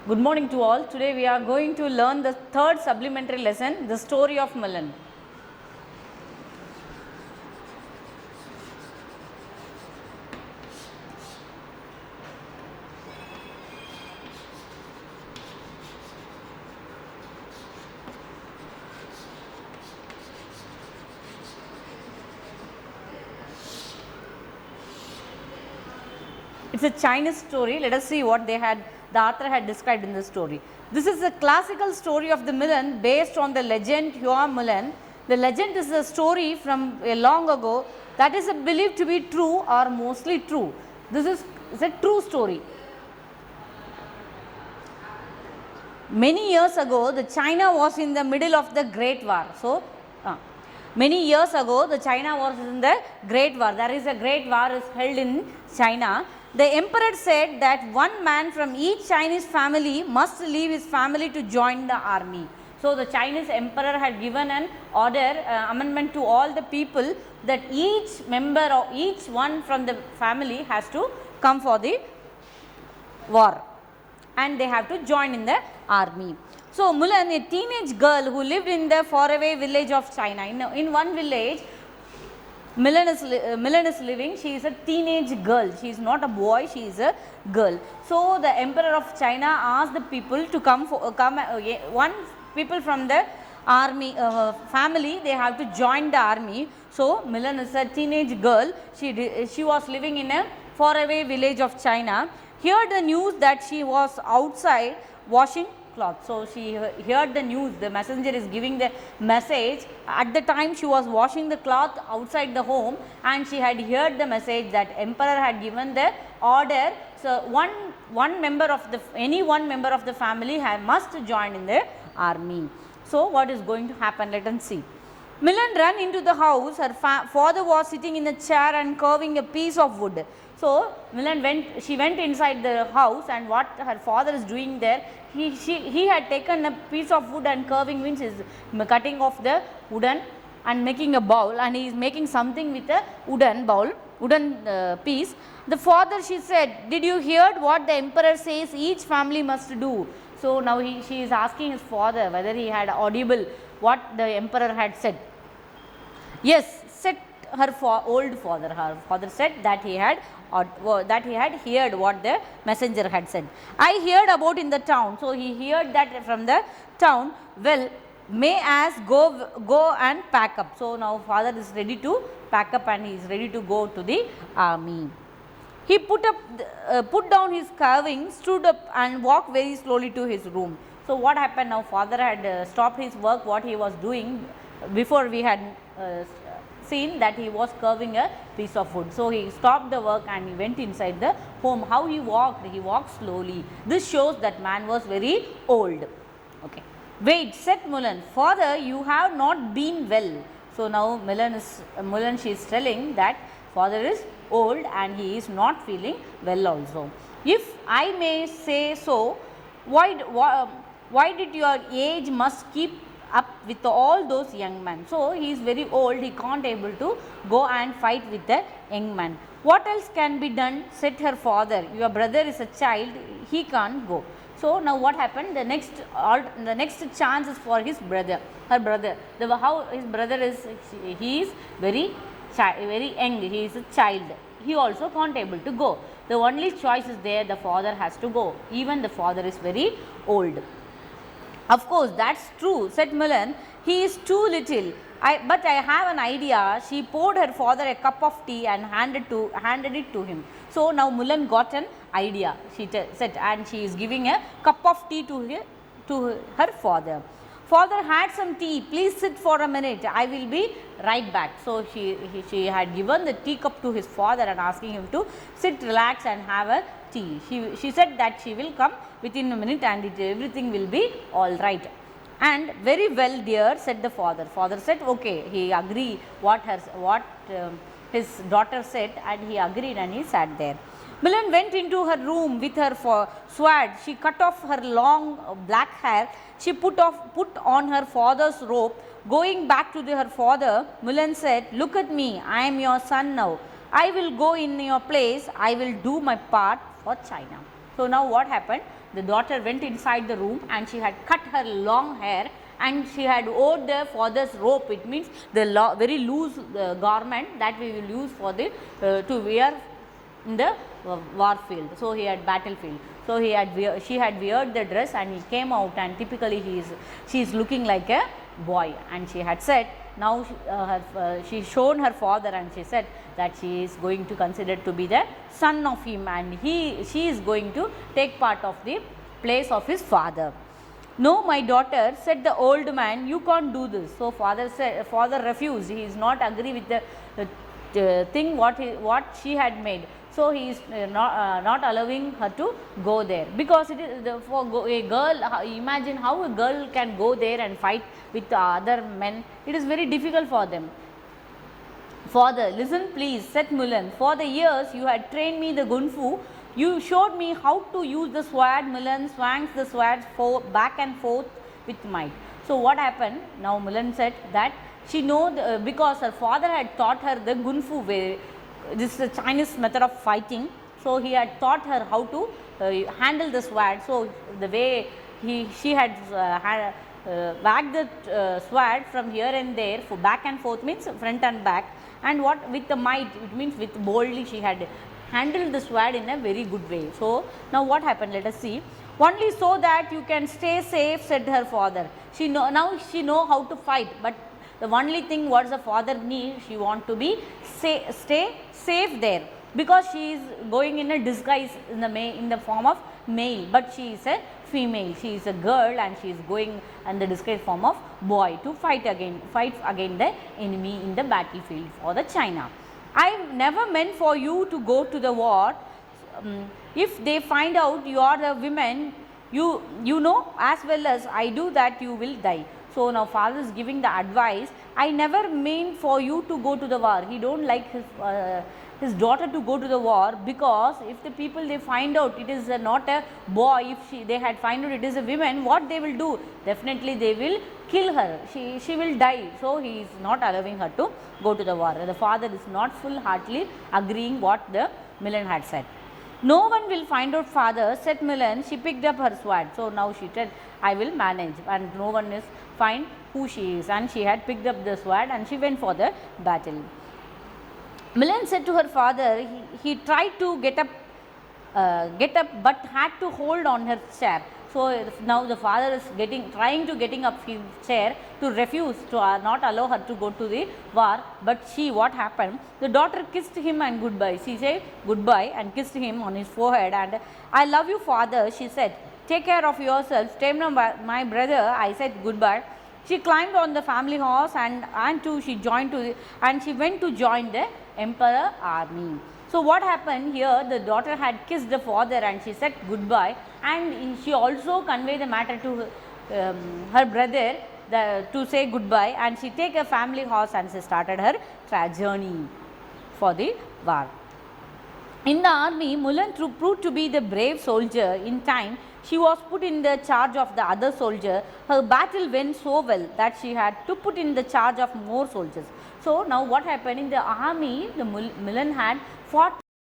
Good morning to all. Today we are going to learn the third supplementary lesson, the story of Mulan. It's a Chinese story. Let us see what the author had described in the story. This is a classical story of the Mulan based on the legend Hua Mulan. The legend is a story from a long ago that is believed to be true or mostly true. This is a true story. Many years ago, the China was in the middle of the Great War. Many years ago, the China was in the Great War. There is a Great War is held in China. The emperor said that one man from each Chinese family must leave his family to join the army. So, the Chinese emperor had given an order, amendment to all the people that each member of each one from the family has to come for the war and they have to join in the army. So, Mulan, a teenage girl who lived in the faraway village of China. In one village, Mulan is living. She is a teenage girl. She is not a boy. She is a girl. So, the emperor of China asked the people to come. One people from the army family. They have to join the army. So, Mulan is a teenage girl. She was living in a faraway village of China. Heard the news that she was outside washing cloth. So, she heard the news, the messenger is giving the message. At the time she was washing the cloth outside the home and she had heard the message that emperor had given the order. So, one member of the family must join in the army. So, what is going to happen? Let us see. Mulan ran into the house. Her father was sitting in a chair and carving a piece of wood. So, Mulan went inside the house and what her father is doing there, he had taken a piece of wood and carving means is cutting off the wooden and making a bowl and he is making something with a wooden bowl, piece. The father, she said, did you hear what the emperor says each family must do? So, now she is asking his father whether he had audible what the emperor had said. Yes, said her old father. Her father said that he had heard what the messenger had said. I heard about in the town. So, he heard that from the town. Well, may as go and pack up. So, now father is ready to pack up and he is ready to go to the army. He put down his carving, stood up and walked very slowly to his room. So, what happened now? Father had stopped his work, what he was doing before we had seen that he was carving a piece of wood. So, he stopped the work and he went inside the home. How he walked? He walked slowly. This shows that man was very old. Okay. Wait, said Mulan, father, you have not been well. So, now Mulan she is telling that father is old and he is not feeling well also. If I may say so, why did your age must keep up with all those young men? So, he is very old, he can't able to go and fight with the young man. What else can be done? Said her father, your brother is a child, he can't go. So, now what happened? The next chance is for his brother, her brother. How his brother is, he is very young, he is a child, he also can't able to go. The only choice is there, the father has to go, even the father is very old. Of course, that is true, said Mulan, he is too little, but I have an idea. She poured her father a cup of tea and handed it to him. So, now Mulan got an idea, she said, and she is giving a cup of tea to her father. Father, had some tea, please sit for a minute, I will be right back. So, she had given the teacup to his father and asking him to sit, relax and have a tea. She said that she will come within a minute and everything will be all right. And very well dear, said the father. Father said okay, he agreed what his daughter said and he agreed and he sat there. Mulan went into her room with her sword. She cut off her long black hair. She put on her father's robe. Going back to her father, Mulan said, look at me, I am your son now. I will go in your place. I will do my part for China. So now what happened? The daughter went inside the room and she had cut her long hair and she had wore the father's robe. It means the very loose garment that we will use for the to wear in the war field. So he had battlefield. So she had weared the dress and he came out, and typically she is looking like a boy, and she had said, now she shown her father and she said that she is going to consider to be the son of him, and she is going to take part of the place of his father. No, my daughter, said the old man, you can't do this. So father refused. He is not agree with the thing what she had made. So he is not allowing her to go there, because it is for a girl. Imagine how a girl can go there and fight with other men. It is very difficult for them. Father, listen please, said Mulan. For the years you had trained me the Kung Fu. You showed me how to use the sword. Mulan swings the sword back and forth with might. So what happened? Now Mulan said that she know because her father had taught her the Kung Fu way. This is a Chinese method of fighting. So he had taught her how to handle the sword. So the way she had whacked the sword from here and there, for back and forth means front and back, and what with the might, it means with boldly she had handled the sword in a very good way. So now what happened? Let us see. Only so that you can stay safe, said her father. Now she know how to fight, but the only thing what the father needs, she want to be stay safe there, because she is going in a disguise in the form of male, but she is a female, she is a girl, and she is going in the disguise form of boy to fight against the enemy in the battlefield for the China. I never meant for you to go to the war. If they find out you are a woman, you know as well as I do that you will die. So now father is giving the advice. I never mean for you to go to the war. He don't like his daughter to go to the war, because if the people they find out it is not a boy, if they had find out it is a woman, what they will do? Definitely they will kill her. She will die. So he is not allowing her to go to the war. The father is not full-heartedly agreeing what the Mulan had said. No one will find out, father, said Mulan. She picked up her sword. So now she said, I will manage, and no one is find who she is, and she had picked up the sword and she went for the battle. Mulan said to her father, he tried to get up but had to hold on her chair. So now the father is trying to getting up his chair to refuse to not allow her to go to the war. But what happened? The daughter kissed him and goodbye. She said goodbye and kissed him on his forehead, and I love you, father, she said. Take care of yourself. Stay my brother. I said goodbye. She climbed on the family horse and too she she went to join the emperor army. So what happened here? The daughter had kissed the father and she said goodbye, and she also conveyed the matter to her brother to say goodbye, and she take a family horse and she started her journey for the war. In the army, Mulan proved to be the brave soldier. In time, she was put in the charge of the other soldier. Her battle went so well that she had to put in the charge of more soldiers. So now what happened in the army? The Mulan had fought